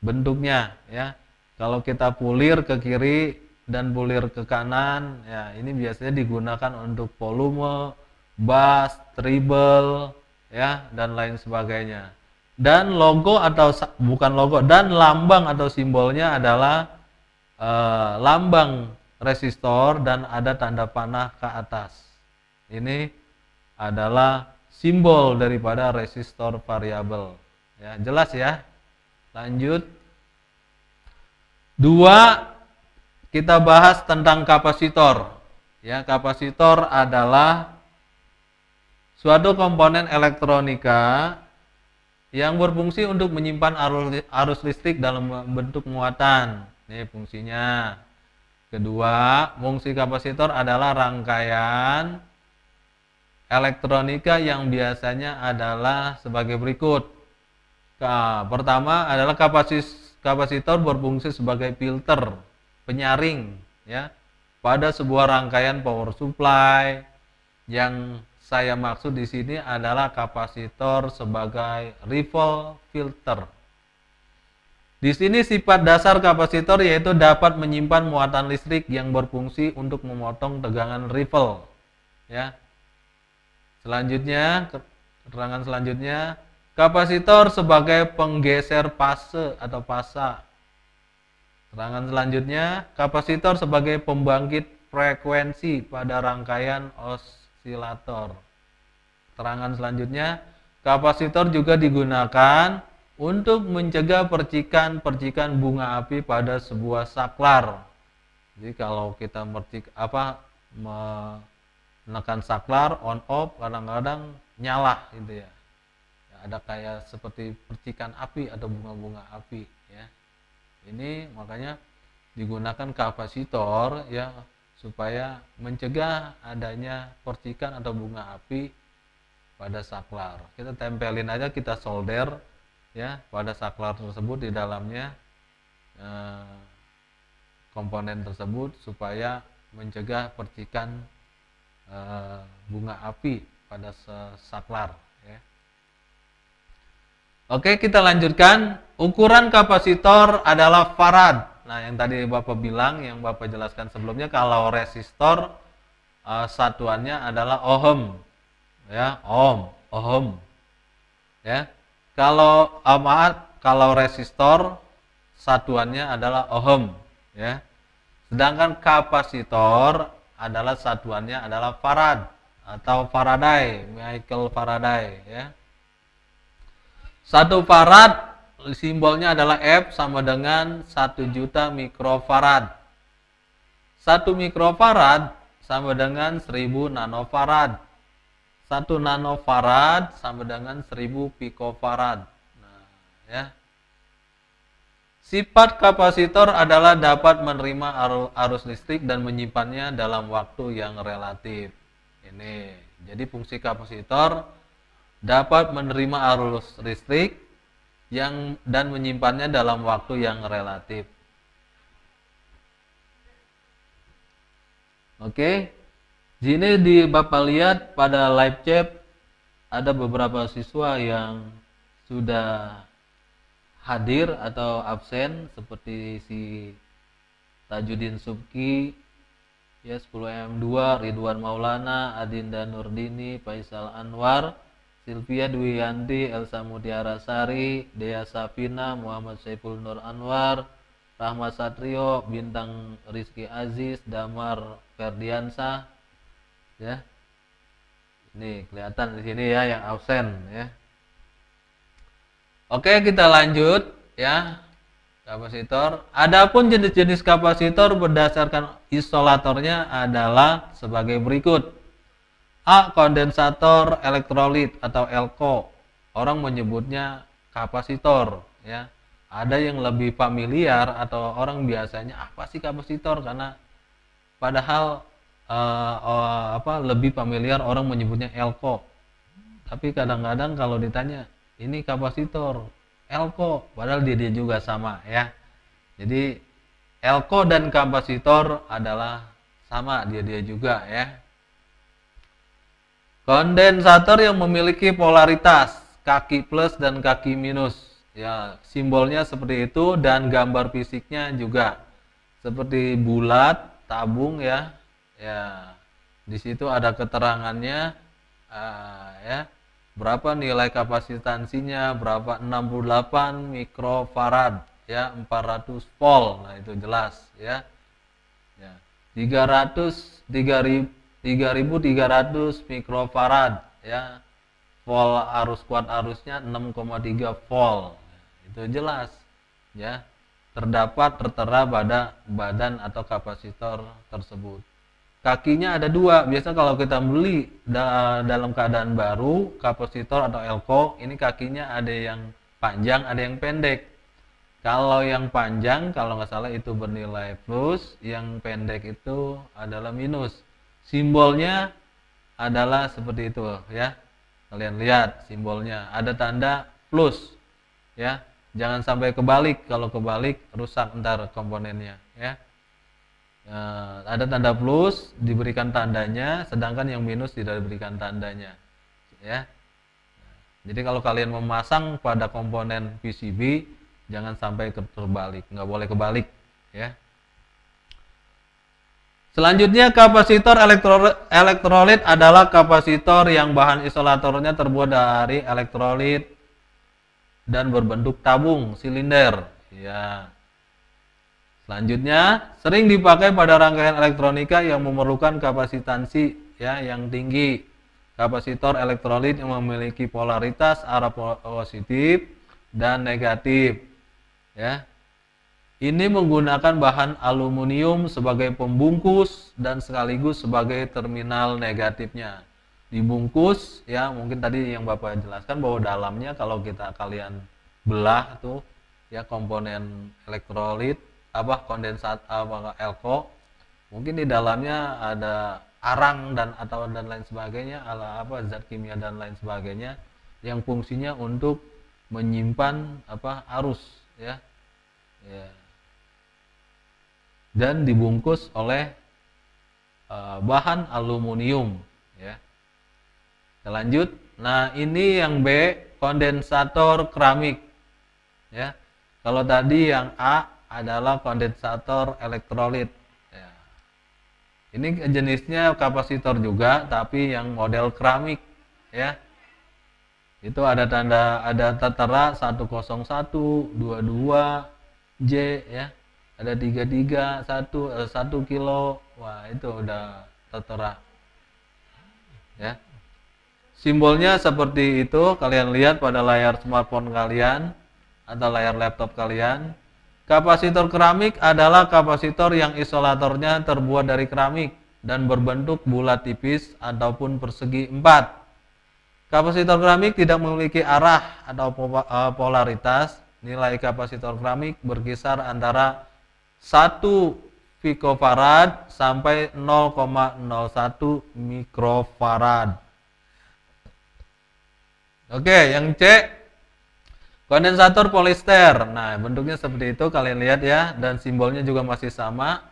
bentuknya, ya. Kalau kita pulir ke kiri dan bulir ke kanan, ya, ini biasanya digunakan untuk volume, bass, treble, ya, dan lain sebagainya. Dan logo atau bukan logo, dan lambang atau simbolnya adalah lambang resistor dan ada tanda panah ke atas. Ini adalah simbol daripada resistor variabel. Ya, jelas ya. Lanjut. 2, kita bahas tentang kapasitor. Ya, kapasitor adalah suatu komponen elektronika yang berfungsi untuk menyimpan arus listrik dalam bentuk muatan. Ini fungsinya. Kedua, fungsi kapasitor adalah rangkaian elektronika yang biasanya adalah sebagai berikut. Pertama adalah kapasitor berfungsi sebagai filter, penyaring, ya, pada sebuah rangkaian power supply. Yang saya maksud di sini adalah kapasitor sebagai ripple filter. Di sini sifat dasar kapasitor yaitu dapat menyimpan muatan listrik yang berfungsi untuk memotong tegangan ripple, ya. Selanjutnya, keterangan selanjutnya, kapasitor sebagai penggeser fase atau fasa. Keterangan selanjutnya, kapasitor sebagai pembangkit frekuensi pada rangkaian osilator. Keterangan selanjutnya, kapasitor juga digunakan untuk mencegah percikan-percikan bunga api pada sebuah saklar. Jadi kalau kita menekan saklar on off, kadang-kadang nyala gitu ya. Ada kayak seperti percikan api atau bunga-bunga api, ya. Ini makanya digunakan kapasitor, ya, supaya mencegah adanya percikan atau bunga api pada saklar. Kita tempelin aja, kita solder, ya, pada saklar tersebut di dalamnya komponen tersebut supaya mencegah percikan bunga api pada saklar, ya. Oke, kita lanjutkan. Ukuran kapasitor adalah farad. Nah, yang tadi Bapak bilang, yang Bapak jelaskan sebelumnya, kalau resistor satuannya adalah ohm, ya, ohm, ya. Kalau resistor satuannya adalah ohm, ya. Sedangkan kapasitor adalah satuannya adalah farad atau Faraday, Michael Faraday ya. 1 farad simbolnya adalah F sama dengan 1 juta mikrofarad. 1 mikrofarad sama dengan 1000 nanofarad. 1 nanofarad sama dengan 1000 pikofarad. Nah, ya. Sifat kapasitor adalah dapat menerima arus listrik dan menyimpannya dalam waktu yang relatif. Ini. Jadi fungsi kapasitor dapat menerima arus listrik dan menyimpannya dalam waktu yang relatif. Oke. Sini di Bapak lihat pada live chat ada beberapa siswa yang sudah hadir atau absen seperti si Tajudin Subki ya 10M2, Ridwan Maulana, Adinda Nurdini, Faisal Anwar, Silvia Dwiyanti, Elsa Mutiara Sari, Dea Safina, Muhammad Saiful Nur Anwar, Rahmat Satrio, Bintang Rizky Aziz, Damar Ferdiansah ya. Ini kelihatan di sini ya yang absen ya. Oke, kita lanjut ya. Kapasitor. Adapun jenis-jenis kapasitor berdasarkan isolatornya adalah sebagai berikut. A. Kondensator elektrolit atau ELCO. Orang menyebutnya kapasitor ya. Ada yang lebih familiar atau orang biasanya apa sih kapasitor, karena padahal lebih familiar orang menyebutnya ELCO. Tapi kadang-kadang kalau ditanya ini kapasitor, ELCO, padahal dia juga sama ya. Jadi ELCO dan kapasitor adalah sama, dia juga ya. Kondensator yang memiliki polaritas kaki plus dan kaki minus. Ya, simbolnya seperti itu dan gambar fisiknya juga seperti bulat, tabung ya. Ya. Di situ ada keterangannya ya. Berapa nilai kapasitansinya, berapa 68 mikrofarad ya, 400 volt. Nah, itu jelas ya. Ya. 3300 mikrofarad ya. Volt arus kuat arusnya 6,3 volt. Itu jelas ya. Tertera pada badan atau kapasitor tersebut. Kakinya ada 2. Biasa kalau kita beli dalam keadaan baru kapasitor atau ELCO, ini kakinya ada yang panjang, ada yang pendek. Kalau yang panjang kalau nggak salah itu bernilai plus, yang pendek itu adalah minus. Simbolnya adalah seperti itu ya. Kalian lihat simbolnya, ada tanda plus ya. Jangan sampai kebalik, kalau kebalik rusak ntar komponennya ya. Ada tanda plus diberikan tandanya, sedangkan yang minus tidak diberikan tandanya ya. Jadi kalau kalian memasang pada komponen PCB jangan sampai terbalik, nggak boleh kebalik ya. Selanjutnya kapasitor elektrolit adalah kapasitor yang bahan isolatornya terbuat dari elektrolit dan berbentuk tabung silinder ya. Selanjutnya, sering dipakai pada rangkaian elektronika yang memerlukan kapasitansi ya yang tinggi. Kapasitor elektrolit yang memiliki polaritas arah positif dan negatif. Ya. Ini menggunakan bahan aluminium sebagai pembungkus dan sekaligus sebagai terminal negatifnya. Dibungkus ya, mungkin tadi yang Bapak jelaskan bahwa dalamnya kalau kalian belah tuh ya komponen elektrolit kondensat ELCO, mungkin di dalamnya ada arang dan lain sebagainya, zat kimia dan lain sebagainya yang fungsinya untuk menyimpan arus ya. Dan dibungkus oleh bahan aluminium ya. Kita lanjut. Nah, ini yang B, kondensator keramik ya. Kalau tadi yang A adalah kondensator elektrolit ya. Ini jenisnya kapasitor juga tapi yang model keramik ya. Itu ada tertera 101, 22 J ya. Ada 33 1 kilo. Wah, itu udah tertera. ya. Simbolnya seperti itu, kalian lihat pada layar smartphone kalian atau layar laptop kalian. Kapasitor keramik adalah kapasitor yang isolatornya terbuat dari keramik dan berbentuk bulat tipis ataupun persegi 4. Kapasitor keramik tidak memiliki arah atau polaritas. Nilai kapasitor keramik berkisar antara 1 picofarad sampai 0,01 mikrofarad. Oke, yang C, kondensator poliester. Nah, bentuknya seperti itu, kalian lihat ya, dan simbolnya juga masih sama.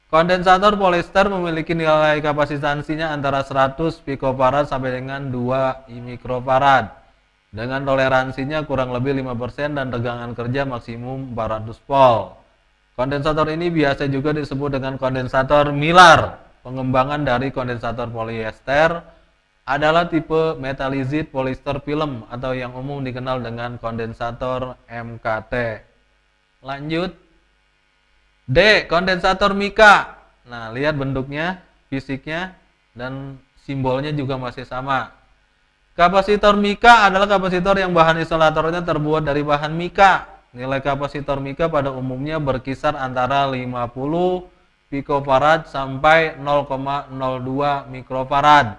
Kondensator poliester memiliki nilai kapasitansinya antara 100 picofarad sampai dengan 2 mikrofarad. Dengan toleransinya kurang lebih 5% dan tegangan kerja maksimum 400 volt. Kondensator ini biasa juga disebut dengan kondensator Miller. Pengembangan dari kondensator poliester adalah tipe metalized polyester film atau yang umum dikenal dengan kondensator MKT. Lanjut. D, kondensator mika. Nah, lihat bentuknya, fisiknya, dan simbolnya juga masih sama. Kapasitor mika adalah kapasitor yang bahan isolatornya terbuat dari bahan mika. Nilai kapasitor mika pada umumnya berkisar antara 50 picofarad sampai 0,02 mikrofarad.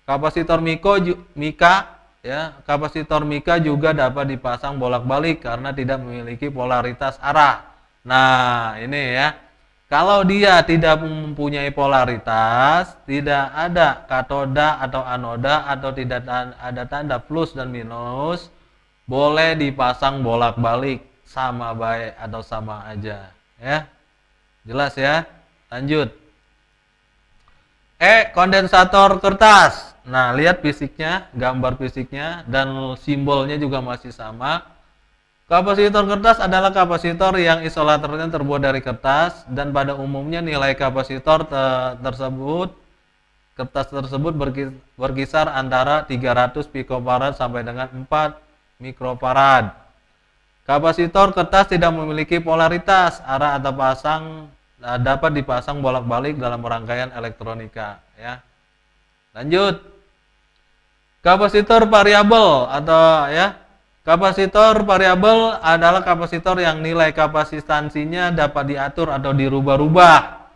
Kapasitor kapasitor mika juga dapat dipasang bolak-balik karena tidak memiliki polaritas arah. Nah, ini ya. Kalau dia tidak mempunyai polaritas, tidak ada katoda atau anoda atau tidak ada tanda plus dan minus, boleh dipasang bolak-balik, sama baik atau sama aja, ya. Jelas ya? Lanjut. Kondensator kertas. Nah, lihat fisiknya, gambar fisiknya, dan simbolnya juga masih sama. Kapasitor kertas adalah kapasitor yang isolatornya terbuat dari kertas, dan pada umumnya nilai kapasitor kertas tersebut berkisar antara 300 picofarad sampai dengan 4 mikrofarad. Kapasitor kertas tidak memiliki polaritas, arah atau pasang dapat dipasang bolak-balik dalam rangkaian elektronika, ya. Lanjut. Kapasitor variabel atau ya, kapasitor variabel adalah kapasitor yang nilai kapasitansinya dapat diatur atau dirubah-rubah.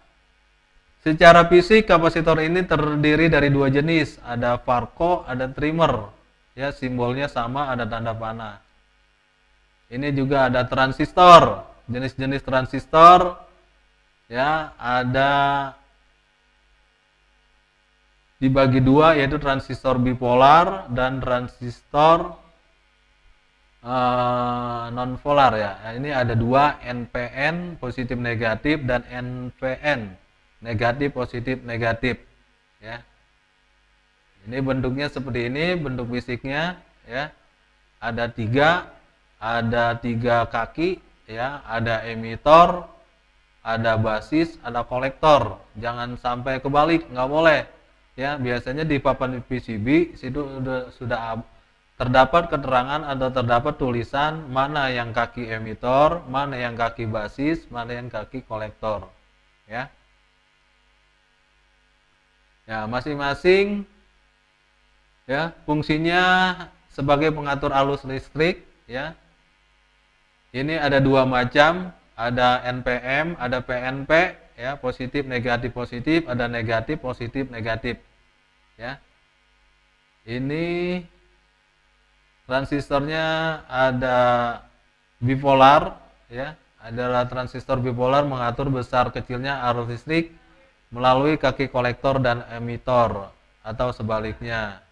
Secara fisik kapasitor ini terdiri dari dua jenis, ada Farco, ada trimmer. Ya, simbolnya sama, ada tanda panah. Ini juga ada transistor, jenis-jenis transistor. Ya, ada dibagi dua, yaitu transistor bipolar dan transistor nonpolar ya. Ini ada dua, NPN positif negatif dan NPN negatif positif negatif, ya. Ini bentuknya seperti ini, bentuk fisiknya, ya. Ada tiga kaki, ya. Ada emitor, ada basis, ada kolektor. Jangan sampai kebalik, nggak boleh. Ya, biasanya di papan PCB situ sudah terdapat keterangan atau terdapat tulisan mana yang kaki emitor, mana yang kaki basis, mana yang kaki kolektor, ya. Ya, masing-masing ya fungsinya sebagai pengatur arus listrik, ya. Ini ada dua macam, ada NPM, ada PNP, ya, positif negatif positif, ada negatif positif negatif, ya. Ini transistornya ada bipolar, ya, adalah transistor bipolar mengatur besar kecilnya arus listrik melalui kaki kolektor dan emitor atau sebaliknya.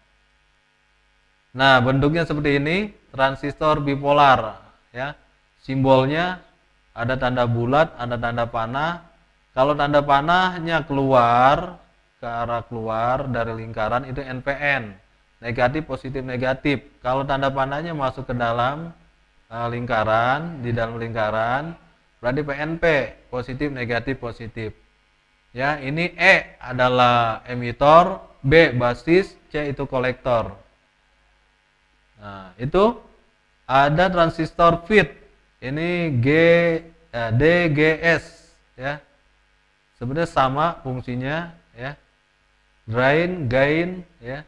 Nah, bentuknya seperti ini, transistor bipolar, ya. Simbolnya ada tanda bulat, ada tanda panah. Kalau tanda panahnya keluar ke arah keluar dari lingkaran itu NPN, negatif positif negatif. Kalau tanda panahnya masuk ke dalam lingkaran, di dalam lingkaran, berarti PNP, positif negatif positif. Ya, ini E adalah emitor, B basis, C itu kolektor. Nah, itu ada transistor FET. Ini DGS, ya. Sebenarnya sama fungsinya, ya. Drain, gain, ya.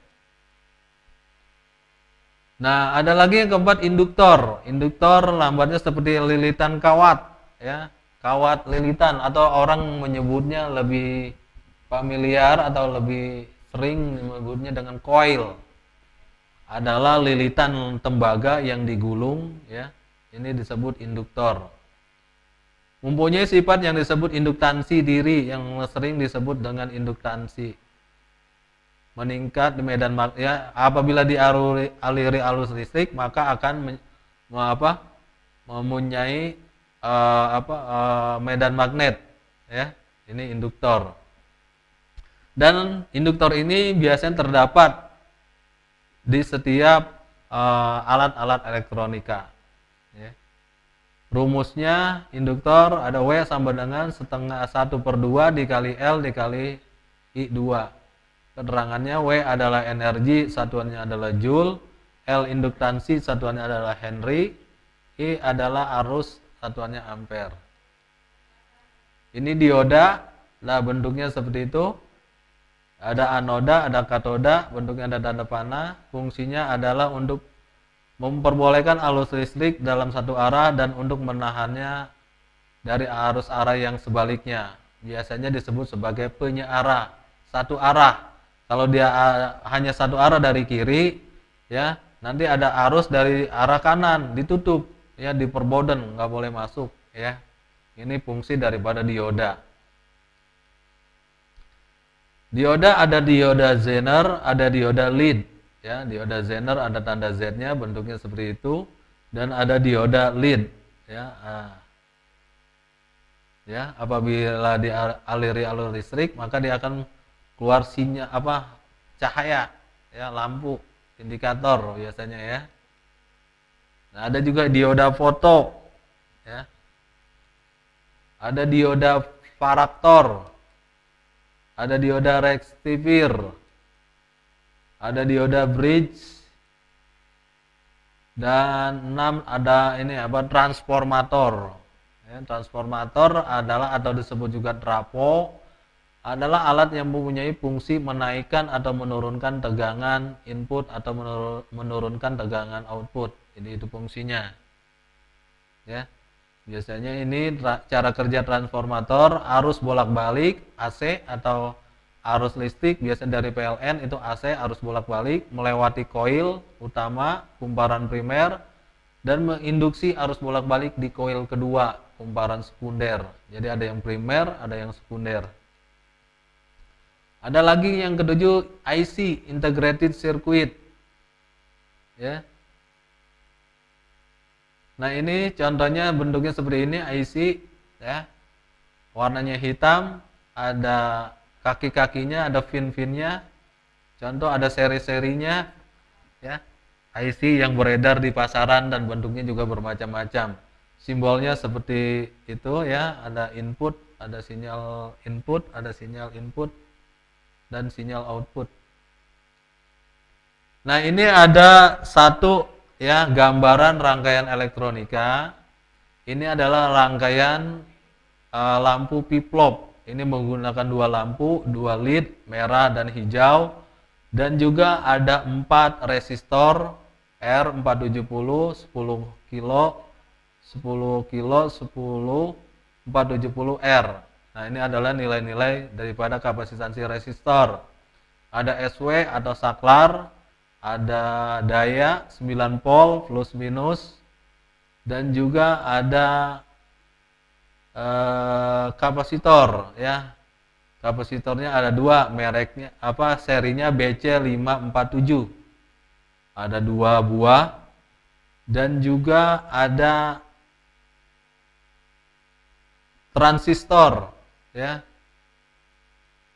Nah, ada lagi yang keempat, induktor. Induktor lambatnya seperti lilitan kawat, ya. Kawat lilitan, atau orang menyebutnya lebih familiar atau lebih sering menyebutnya dengan coil. Adalah lilitan tembaga yang digulung, ya. Ini disebut induktor. Mempunyai sifat yang disebut induktansi diri, yang sering disebut dengan induktansi. Meningkat di medan ya, apabila dialiri arus listrik maka akan mempunyai medan magnet, ya. Ini induktor. Dan induktor ini biasanya terdapat di setiap alat-alat elektronika, ya. Rumusnya induktor ada W sama dengan setengah 1/2 dikali L dikali I2. Keterangannya W adalah energi, satuannya adalah Joule, L induktansi, satuannya adalah Henry, I adalah arus, satuannya ampere. Ini dioda, nah bentuknya seperti itu. Ada anoda, ada katoda, bentuknya ada tanda panah. Fungsinya adalah untuk memperbolehkan arus listrik dalam satu arah dan untuk menahannya dari arus arah yang sebaliknya. Biasanya disebut sebagai penyearah, satu arah. Kalau dia hanya satu arah dari kiri, ya, nanti ada arus dari arah kanan ditutup, ya, diperboden, nggak boleh masuk, ya. Ini fungsi daripada dioda. Dioda ada dioda Zener, ada dioda lead, ya. Dioda Zener ada tanda Z-nya, bentuknya seperti itu, dan ada dioda lead, ya. Ya, apabila dialiri alur listrik maka dia akan keluar sinyal cahaya, ya, lampu indikator biasanya, ya. Nah, ada juga dioda foto, ya. Ada dioda varaktor, ada dioda rektifier, ada dioda bridge, dan 6 ada ini transformator. Ya, transformator adalah atau disebut juga trafo, adalah alat yang mempunyai fungsi menaikkan atau menurunkan tegangan input atau menurunkan tegangan output. Jadi itu fungsinya, ya. Biasanya ini cara kerja transformator, arus bolak-balik AC atau arus listrik biasanya dari PLN itu AC, arus bolak-balik melewati koil utama kumparan primer dan menginduksi arus bolak-balik di koil kedua kumparan sekunder. Jadi ada yang primer, ada yang sekunder. Ada lagi yang ketujuh, IC, Integrated Circuit, ya. Nah, ini contohnya bentuknya seperti ini, IC, ya. Warnanya hitam, ada kaki-kakinya, ada fin-finnya. Contoh ada seri-serinya, ya. IC yang beredar di pasaran dan bentuknya juga bermacam-macam. Simbolnya seperti itu, ya. Ada input, ada sinyal input, ada sinyal input, dan sinyal output. Nah, ini ada satu, ya, gambaran rangkaian elektronika. Ini adalah rangkaian lampu piplop. Ini menggunakan dua lampu, dua lead, merah dan hijau, dan juga ada 4 resistor R470 10 kilo 10 kilo 10 470R. Nah, ini adalah nilai-nilai daripada kapasitansi resistor. Ada SW atau saklar, ada daya 9 volt plus minus, dan juga ada kapasitor, ya. Kapasitornya ada 2, mereknya serinya BC547. Ada 2 buah, dan juga ada transistor, ya.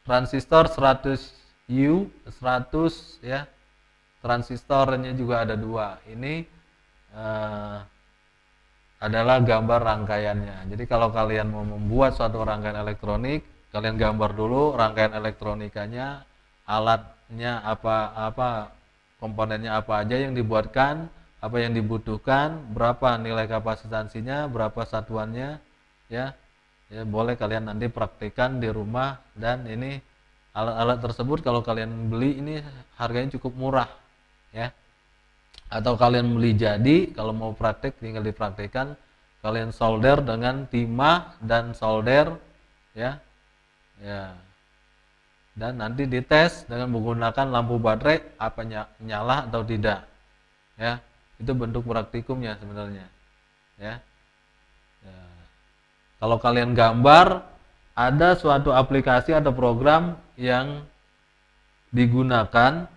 Transistor 100U 100, ya. Transistornya juga ada 2. Ini adalah gambar rangkaiannya. Jadi kalau kalian mau membuat suatu rangkaian elektronik, kalian gambar dulu rangkaian elektronikanya, alatnya apa, komponennya apa aja yang dibuatkan, apa yang dibutuhkan, berapa nilai kapasitansinya, berapa satuannya, ya. Ya, boleh kalian nanti praktikkan di rumah, dan ini Alat-alat tersebut kalau kalian beli ini harganya cukup murah ya. Atau kalian beli jadi, kalau mau praktek tinggal dipraktekkan. Kalian solder dengan timah dan solder ya. Ya. Dan nanti dites dengan menggunakan lampu baterai apa nyala atau tidak. Ya. Itu bentuk praktikumnya sebenarnya. Ya. Ya. Kalau kalian gambar, ada suatu aplikasi atau program yang digunakan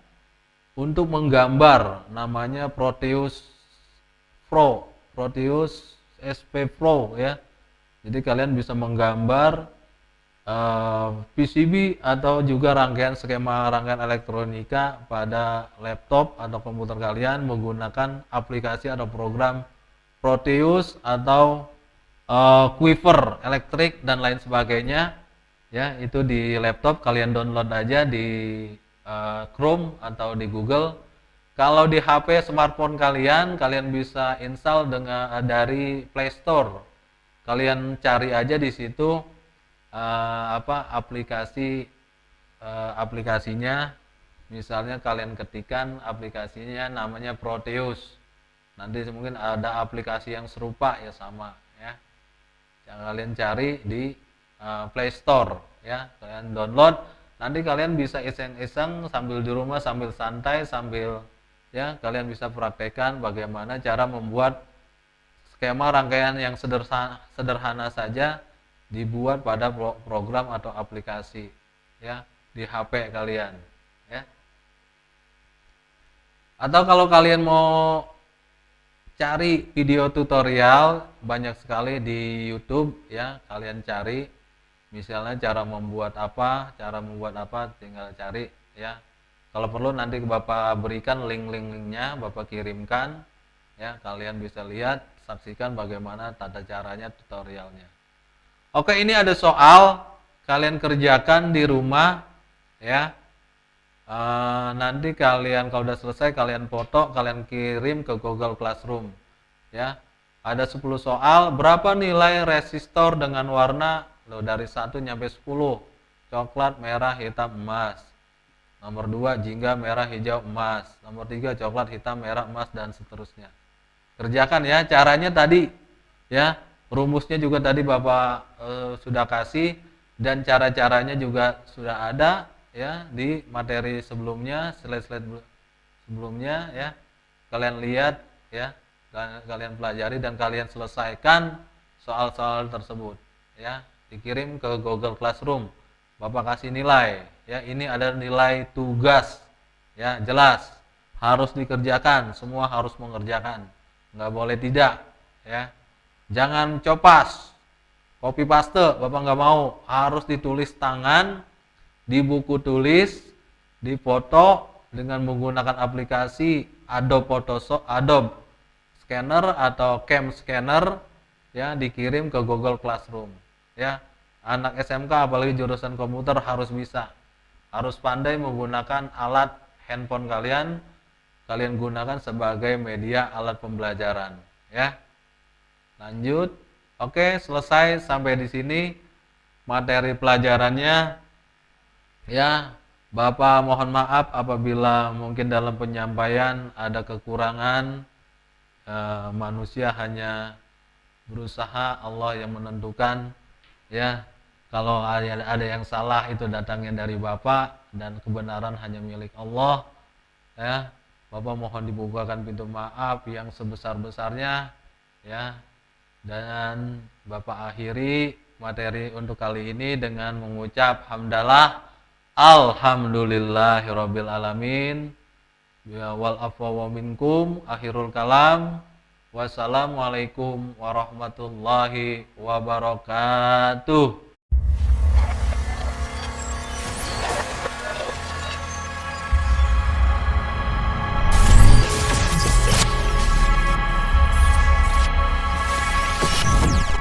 untuk menggambar, namanya Proteus Pro, Proteus SP Pro ya. Jadi kalian bisa menggambar PCB atau juga skema rangkaian elektronika pada laptop atau komputer kalian menggunakan aplikasi atau program Proteus atau Quiver elektrik dan lain sebagainya ya. Itu di laptop kalian download aja di Chrome atau di Google. Kalau di HP smartphone kalian bisa install dari Play Store. Kalian cari aja di situ aplikasinya. Misalnya kalian ketikkan aplikasinya namanya Proteus. Nanti mungkin ada aplikasi yang serupa ya, sama ya. Yang kalian cari di Play Store ya. Kalian download, nanti kalian bisa iseng-iseng sambil di rumah, sambil santai, sambil ya kalian bisa praktekkan bagaimana cara membuat skema rangkaian yang sederhana saja dibuat pada program atau aplikasi ya di HP kalian ya. Atau kalau kalian mau cari video tutorial, banyak sekali di YouTube ya, kalian cari misalnya cara membuat apa, tinggal cari ya. Kalau perlu nanti Bapak berikan link-linknya, Bapak kirimkan ya, kalian bisa lihat, saksikan bagaimana tata caranya, tutorialnya. Oke, ini ada soal, kalian kerjakan di rumah ya. Nanti kalian kalau udah selesai kalian foto, kalian kirim ke Google Classroom ya. Ada 10 soal, berapa nilai resistor dengan warna dari 1 sampai 10? Coklat, merah, hitam, emas. Nomor 2 jingga, merah, hijau, emas. Nomor 3 coklat, hitam, merah, emas, dan seterusnya. Kerjakan ya, caranya tadi ya. Rumusnya juga tadi Bapak sudah kasih, dan cara-caranya juga sudah ada ya di materi sebelumnya, slide-slide sebelumnya ya. Kalian lihat ya, kalian pelajari dan kalian selesaikan soal-soal tersebut ya. Dikirim ke Google Classroom. Bapak kasih nilai ya, ini ada nilai tugas ya, jelas harus dikerjakan, semua harus mengerjakan, nggak boleh tidak ya. Jangan copas, copy paste, Bapak nggak mau, harus ditulis tangan, di buku tulis, difoto dengan menggunakan aplikasi Adobe Photoshop, Adobe Scanner atau Cam Scanner ya, dikirim ke Google Classroom ya. Anak SMK apalagi jurusan komputer harus bisa, harus pandai menggunakan alat handphone kalian gunakan sebagai media alat pembelajaran ya. Lanjut. Oke, selesai sampai di sini materi pelajarannya ya. Bapak mohon maaf apabila mungkin dalam penyampaian ada kekurangan. Manusia hanya berusaha, Allah yang menentukan ya. Kalau ada yang salah itu datangnya dari Bapak, dan kebenaran hanya milik Allah ya. Bapak mohon dibukakan pintu maaf yang sebesar-besarnya ya. Dan Bapak akhiri materi untuk kali ini dengan mengucap hamdalah, alhamdulillahirabbil alamin, wal afwa wa minkum, akhirul kalam, wassalamualaikum warahmatullahi wabarakatuh.